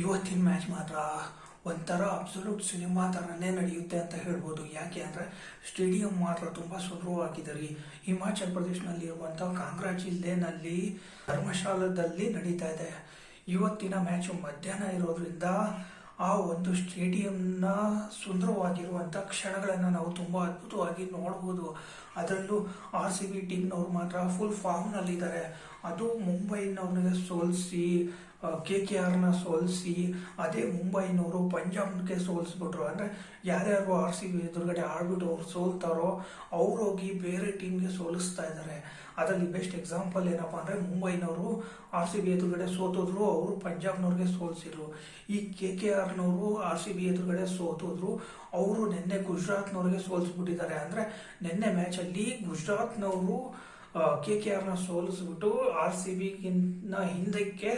ಇವತ್ತಿನ ಮ್ಯಾಚ್ ಮಾತ್ರ ಒಂಥರ ಅಬ್ಸಲ್ಯೂಟ್ ಸಿನಿಮಾ ಥರನೇ ನಡೆಯುತ್ತೆ ಅಂತ ಹೇಳ್ಬೋದು. ಯಾಕೆ ಅಂದರೆ ಸ್ಟೇಡಿಯಂ ಮಾತ್ರ ತುಂಬ ಸುಂದರವಾಗಿದೆ ರೀ. ಹಿಮಾಚಲ್ ಪ್ರದೇಶನಲ್ಲಿ ಇರುವಂಥ ಕಾಂಗ್ರಾ ಜಿಲ್ಲೆನಲ್ಲಿ ಧರ್ಮಶಾಲದಲ್ಲಿ ನಡೀತಾ ಇದೆ. ಇವತ್ತಿನ ಮ್ಯಾಚು ಮಧ್ಯಾಹ್ನ ಇರೋದ್ರಿಂದ ಆ ಒಂದು ಸ್ಟೇಡಿಯಂನ ಸುಂದರವಾಗಿರುವಂಥ ಕ್ಷಣಗಳನ್ನು ನಾವು ತುಂಬ ಅದ್ಭುತವಾಗಿ ನೋಡ್ಬೋದು. ಅದರಲ್ಲೂ RCB ಟೀಮ್ನವ್ರು ಮಾತ್ರ ಫುಲ್ ಫಾರ್ಮ್ನಲ್ಲಿದ್ದಾರೆ. ಅದು ಮುಂಬೈನವ್ರಿಗೆ ಸೋಲಿಸಿ KKRನ ಸೋಲಿಸಿ ಅದೇ ಮುಂಬೈನವರು ಪಂಜಾಬ್ಗೆ ಸೋಲಿಸ್ಬಿಟ್ರು. ಅಂದರೆ ಯಾರ್ಯಾರು RCB ಎದುರುಗಡೆ ಆಡ್ಬಿಟ್ಟು ಅವ್ರು ಸೋಲ್ತಾರೋ ಅವ್ರು ಹೋಗಿ ಬೇರೆ ಟೀಮ್ಗೆ ಸೋಲಿಸ್ತಾ ಇದ್ದಾರೆ. ಅದರಲ್ಲಿ ಬೆಸ್ಟ್ ಎಕ್ಸಾಂಪಲ್ ಏನಪ್ಪ ಅಂದರೆ ಮುಂಬೈನವರು RCB ಎದುರುಗಡೆ ಸೋತೋದ್ರು, ಅವರು ಪಂಜಾಬ್ನವ್ರಿಗೆ ಸೋಲಿಸಿದ್ರು. ಈ KKRನವರು RCB ಎದುರುಗಡೆ ಸೋತೋದ್ರು, ಅವರು ನಿನ್ನೆ ಗುಜರಾತ್ನವ್ರಿಗೆ ಸೋಲಿಸ್ಬಿಟ್ಟಿದ್ದಾರೆ. ಅಂದರೆ ನಿನ್ನೆ ಮ್ಯಾಚಲ್ಲಿ ಗುಜರಾತ್ನವರು KKRನ ಸೋಲಿಸ್ಬಿಟ್ಟು RCBಗಿನ್ನ ಹಿಂದಕ್ಕೆ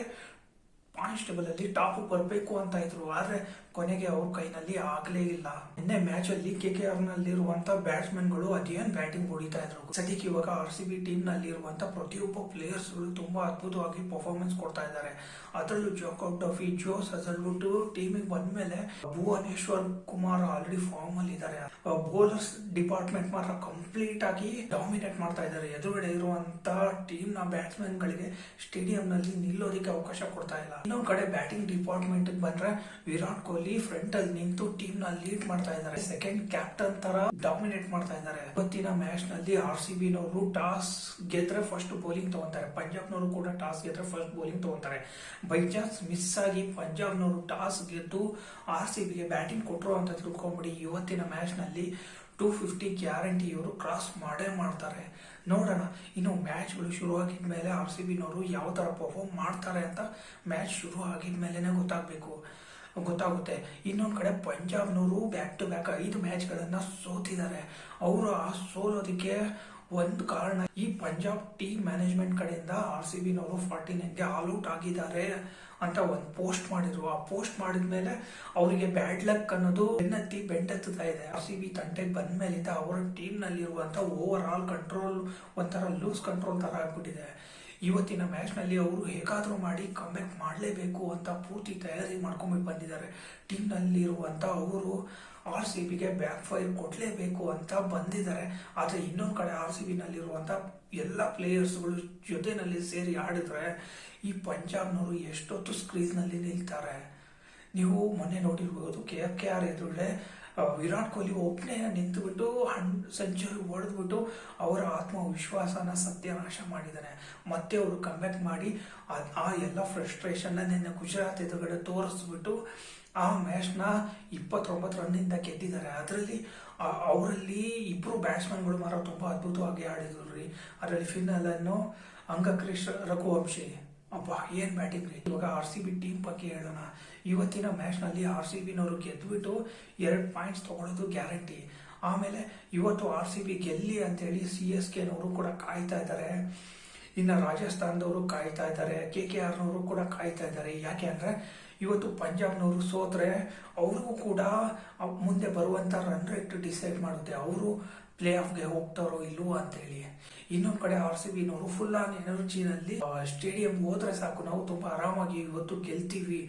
ಪಾಯಿಂಟ್ಸ್ ಟೇಬಲ್ ಅಲ್ಲಿ ಟಾಪ್ ಬರಬೇಕು ಅಂತ ಇದ್ರು. ಆದ್ರೆ ಕೊನೆಗೆ ಅವ್ರ ಕೈನಲ್ಲಿ ಆಗ್ಲೇ ಇಲ್ಲ. ನಿನ್ನೆ ಮ್ಯಾಚ್ ಅಲ್ಲಿ KKR ನಲ್ಲಿರುವಂತ ಬ್ಯಾಟ್ಸ್ಮನ್ಗಳು ಅದೇನ್ ಬ್ಯಾಟಿಂಗ್ ಹೊಡಿತಾ ಇದ್ರು. ಸದ್ಯಕ್ಕೆ ಇವಾಗ RCB ಟೀಮ್ ನಲ್ಲಿ ಇರುವಂತ ಪ್ರತಿಯೊಬ್ಬ ಪ್ಲೇಯರ್ಸ್ ಗಳು ತುಂಬಾ ಅದ್ಭುತವಾಗಿ ಪರ್ಫಾರ್ಮೆನ್ಸ್ ಕೊಡ್ತಾ ಇದ್ದಾರೆ. ಅದರಲ್ಲೂ ಜಾಕೋಬ್ ಡಫಿ, ಜೋಸ್ ಹಜಲ್ವುಡ್ ಟೀಮಿಗೆ ಬಂದ್ಮೇಲೆ ಭುವನೇಶ್ವರ್ ಕುಮಾರ್ ಆಲ್ರೆಡಿ ಫಾರ್ಮ್ ಅಲ್ಲಿ ಇದ್ದಾರೆ. ಬೌಲರ್ಸ್ ಡಿಪಾರ್ಟ್ಮೆಂಟ್ ಮಾತ್ರ ಕಂಪ್ಲೀಟ್ ಆಗಿ ಡಾಮಿನೇಟ್ ಮಾಡ್ತಾ ಇದ್ದಾರೆ. ಎದುರುಗಡೆ ಇರುವಂತ ಟೀಮ್ ನ ಬ್ಯಾಟ್ಸ್ಮನ್ ಗಳಿಗೆ ಸ್ಟೇಡಿಯಂ ನಲ್ಲಿ ನಿಲ್ಲೋದಕ್ಕೆ ಅವಕಾಶ ಕೊಡ್ತಾ ಇಲ್ಲ. ಇನ್ನೊಂದ್ ಕಡೆ ಬ್ಯಾಟಿಂಗ್ ಡಿಪಾರ್ಟ್ಮೆಂಟ್ ಬಂದ್ರೆ ವಿರಾಟ್ ಕೊಹ್ಲಿ ಫ್ರಂಟ್ ಅಲ್ಲಿ ನಿಂತು ಟೀಮ್ ನ ಲೀಡ್ ಮಾಡ್ತಾ ಇದ್ದಾರೆ. ಸೆಕೆಂಡ್ ಕ್ಯಾಪ್ಟನ್ ತರ ಡಾಮಿನೇಟ್ ಮಾಡ್ತಾ ಇದ್ದಾರೆ. ಇವತ್ತಿನ ಮ್ಯಾಚ್ ನಲ್ಲಿ RCB ನವರು ಟಾಸ್ ಗೆದ್ರೆ ಫಸ್ಟ್ ಬೌಲಿಂಗ್ ತಗೊಂತಾರೆ. ಪಂಜಾಬ್ ನವರು ಕೂಡ ಟಾಸ್ ಗೆದ್ರೆ ಫಸ್ಟ್ ಬೌಲಿಂಗ್ ತಗೊಂತಾರೆ. ಬೈ ಚಾನ್ಸ್ ಮಿಸ್ ಆಗಿ ಪಂಜಾಬ್ ನವರು ಟಾಸ್ ಗೆದ್ದು RCBಗೆ ಬ್ಯಾಟಿಂಗ್ ಕೊಟ್ಟರು ಅಂತ ತಿಳ್ಕೊಂಬಿಡಿ. ಇವತ್ತಿನ ಮ್ಯಾಚ್ ನಲ್ಲಿ 250 ಗ್ಯಾರಂಟಿ ಇವರು ಕ್ರಾಸ್ ಮಾಡೇ ಮಾಡ್ತಾರೆ. ನೋಡೋಣ ಇನ್ನು ಮ್ಯಾಚ್ಗಳು ಶುರು ಆಗಿದ್ಮೇಲೆ RCB ನವರು ಯಾವ ತರ ಪರ್ಫಾರ್ಮ್ ಮಾಡ್ತಾರೆ ಅಂತ ಮ್ಯಾಚ್ ಶುರು ಆಗಿದ್ಮೇಲೆ ಗೊತ್ತಾಗುತ್ತೆ. ಇನ್ನೊಂದ್ ಕಡೆ ಪಂಜಾಬ್ನವರು ಬ್ಯಾಕ್ ಟು ಬ್ಯಾಕ್ 5 ಮ್ಯಾಚ್ಗಳನ್ನ ಸೋತಿದ್ದಾರೆ. ಅವರು ಆ ಸೋಲೋದಕ್ಕೆ ಒಂದು ಕಾರಣ ಈ ಪಂಜಾಬ್ ಟೀಮ್ ಮ್ಯಾನೇಜ್ಮೆಂಟ್ ಕಡೆಯಿಂದ RCB ನವರು 49ಗೆ ಆಲ್ಔಟ್ ಆಗಿದ್ದಾರೆ ಅಂತ ಒಂದು ಪೋಸ್ಟ್ ಮಾಡಿದ್ರು. ಆ ಪೋಸ್ಟ್ ಮಾಡಿದ್ಮೇಲೆ ಅವರಿಗೆ ಬ್ಯಾಡ್ ಲಕ್ ಅನ್ನೋದು ಬೆಂಡೆತ್ತುತ್ತಾ ಇದೆ. RCB ತಂಟೆಗೆ ಬಂದ್ಮೇಲಿಂದ ಅವರ ಟೀಮ್ ನಲ್ಲಿ ಇರುವಂತ ಓವರ್ ಆಲ್ ಕಂಟ್ರೋಲ್ ಒಂಥರ ಲೂಸ್ ಕಂಟ್ರೋಲ್ ತರ ಆಗ್ಬಿಟ್ಟಿದೆ. ಇವತ್ತಿನ ಮ್ಯಾಚ್ ನಲ್ಲಿ ಅವರು ಹೇಗಾದ್ರೂ ಮಾಡಿ ಕಮ್ಬ್ಯಾಕ್ ಮಾಡಲೇಬೇಕು ಅಂತ ಪೂರ್ತಿ ತಯಾರಿ ಮಾಡ್ಕೊಂಡ್ಬಿಟ್ಟು ಬಂದಿದ್ದಾರೆ. ಟೀಮ್ ನಲ್ಲಿ ಇರುವಂತ ಅವರು RCBಗೆ ಬ್ಯಾಕ್ ಫೈರ್ ಕೊಡ್ಲೇಬೇಕು ಅಂತ ಬಂದಿದ್ದಾರೆ. ಆದ್ರೆ ಇನ್ನೊಂದ್ ಕಡೆ RCB ನಲ್ಲಿರುವಂತ ಎಲ್ಲ ಪ್ಲೇಯರ್ಸ್ಗಳು ಜೊತೆನಲ್ಲಿ ಸೇರಿ ಆಡಿದ್ರೆ ಈ ಪಂಜಾಬ್ನವರು ಎಷ್ಟೊತ್ತು ಸ್ಕ್ರೀಸ್ ನಲ್ಲಿ ನಿಲ್ತಾರೆ. ನೀವು ಮೊನ್ನೆ ನೋಡಿರ್ಬೋದು KKR ಎದುರುಗಡೆ ವಿರಾಟ್ ಕೊಹ್ಲಿ ಒಬ್ಬನೇ ನಿಂತುಬಿಟ್ಟು ಸೆಂಚುರಿ ಹೊಡೆದ್ಬಿಟ್ಟು ಅವರ ಆತ್ಮವಿಶ್ವಾಸನ ಸತ್ಯನಾಶ ಮಾಡಿದ್ದಾನೆ. ಮತ್ತೆ ಅವರು ಕಮ್ಬ್ಯಾಕ್ ಮಾಡಿ ಆ ಎಲ್ಲ ಫ್ರಸ್ಟ್ರೇಷನ್ ನಿನ್ನೆ ಗುಜರಾತ್ ಎದುರುಗಡೆ ತೋರಿಸ್ಬಿಟ್ಟು ಆ ಮ್ಯಾಚ್ನ 29 ರನ್ನಿಂದ ಗೆದ್ದಿದ್ದಾರೆ. ಅವರಲ್ಲಿ ಇಬ್ರು ಬ್ಯಾಟ್ಸ್ಮನ್ಗಳು ಮಾತ್ರ ತುಂಬಾ ಅದ್ಭುತವಾಗಿ ಆಡಿದ್ರು ರೀ. ಅದರಲ್ಲಿ ಫಿನ್ನಲ್ ಅನ್ನು ಅಂಗಕ್ರಿಶ್ ರಘುವಂಶಿ ಅಬ್ಬಾ ಏನ್ ಬ್ಯಾಟಿಂಗ್ ರೀ. ಇವಾಗ RCB ಟೀಮ್ ಬಗ್ಗೆ ಹೇಳೋಣ. ಇವತ್ತಿನ ಮ್ಯಾಚ್ ನಲ್ಲಿ RCB ನವರು ಗೆದ್ಬಿಟ್ಟು 2 ಪಾಯಿಂಟ್ಸ್ ತಗೊಳ್ಳೋದು ಗ್ಯಾರಂಟಿ. ಆಮೇಲೆ ಇವತ್ತು RCB ಗೆಲ್ಲಿ ಅಂತೇಳಿ CSK ನವರು ಕೂಡ ಕಾಯ್ತಾ ಇದ್ದಾರೆ. ಇನ್ನು ರಾಜಸ್ಥಾನದವರು ಕಾಯ್ತಾ ಇದ್ದಾರೆ. KKR ನವರು ಕೂಡ ಕಾಯ್ತಾ ಇದ್ದಾರೆ. ಯಾಕೆ ಅಂದ್ರೆ ಇವತ್ತು ಪಂಜಾಬ್ನವರು ಸೋತ್ರೆ ಅವ್ರಿಗೂ ಕೂಡ ಮುಂದೆ ಬರುವಂತ ರನ್ ರೇಟ್ ಡಿಸೈಡ್ ಮಾಡುತ್ತೆ. ಅವರು ಪ್ಲೇ ಆಫ್ಗೆ ಹೋಗ್ತಾರೋ ಇಲ್ವೋ ಅಂತೇಳಿ. ಇನ್ನೊಂದ್ ಕಡೆ RCB ನವರು ಫುಲ್ ಆನ್ ಎನರ್ಜಿನಲ್ಲಿ ಸ್ಟೇಡಿಯಂ ಹೋದ್ರೆ ಸಾಕು, ನಾವು ತುಂಬಾ ಆರಾಮಾಗಿ ಇವತ್ತು ಗೆಲ್ತೀವಿ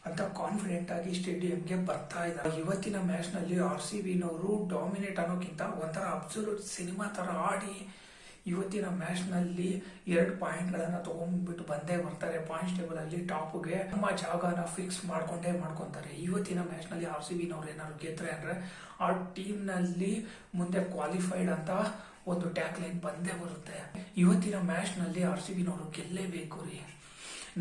ಅಂತ ಕಾನ್ಫಿಡೆಂಟ್ ಆಗಿ ಸ್ಟೇಡಿಯಂಗೆ ಬರ್ತಾ ಇದ್ದಾರೆ. ಇವತ್ತಿನ ಮ್ಯಾಚ್ ನಲ್ಲಿ RCB ನವರು ಡಾಮಿನೇಟ್ ಅನ್ನೋಕ್ಕಿಂತ ಒಂಥರ ಅಬ್ಸಲ್ಯೂಟ್ ಸಿನಿಮಾ ತರ ಆಡಿ ಇವತ್ತಿನ ಮ್ಯಾಚ್ ನಲ್ಲಿ 2 ಪಾಯಿಂಟ್ಗಳನ್ನ ತಗೊಂಡ್ಬಿಟ್ಟು ಬಂದೇ ಬರ್ತಾರೆ. ಪಾಯಿಂಟ್ಸ್ ಟೇಬಲ್ ಅಲ್ಲಿ ಟಾಪ್ಗೆ ನಮ್ಮ ಜಾಗನ ಫಿಕ್ಸ್ ಮಾಡ್ಕೊಂತಾರೆ. ಇವತ್ತಿನ ಮ್ಯಾಚ್ ನಲ್ಲಿ RCB ನವರು ಏನಾದ್ರು ಗೆದ್ರೆ ಅಂದ್ರೆ ಆ ಟೀಮ್ ನಲ್ಲಿ ಮುಂದೆ ಕ್ವಾಲಿಫೈಡ್ ಅಂತ ಒಂದು ಟ್ಯಾಗ್ ಲೈನ್ ಬಂದೇ ಬರುತ್ತೆ. ಇವತ್ತಿನ ಮ್ಯಾಚ್ ನಲ್ಲಿ RCB ನವರು ಗೆಲ್ಲೇಬೇಕು ರೀ.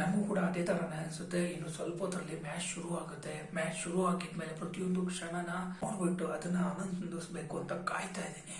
ನಮಗೂ ಕೂಡ ಅದೇ ತರನೇ ಅನ್ಸುತ್ತೆ. ಇನ್ನು ಸ್ವಲ್ಪ ಹೊತ್ತರಲ್ಲಿ ಮ್ಯಾಚ್ ಶುರು ಆಗುತ್ತೆ. ಮ್ಯಾಚ್ ಶುರು ಆಗಿದ್ಮೇಲೆ ಪ್ರತಿಯೊಂದು ಕ್ಷಣನ ನೋಡ್ಬಿಟ್ಟು ಅದನ್ನ ಆನಂದಿಸಬೇಕು ಅಂತ ಕಾಯ್ತಾ ಇದ್ದೀನಿ.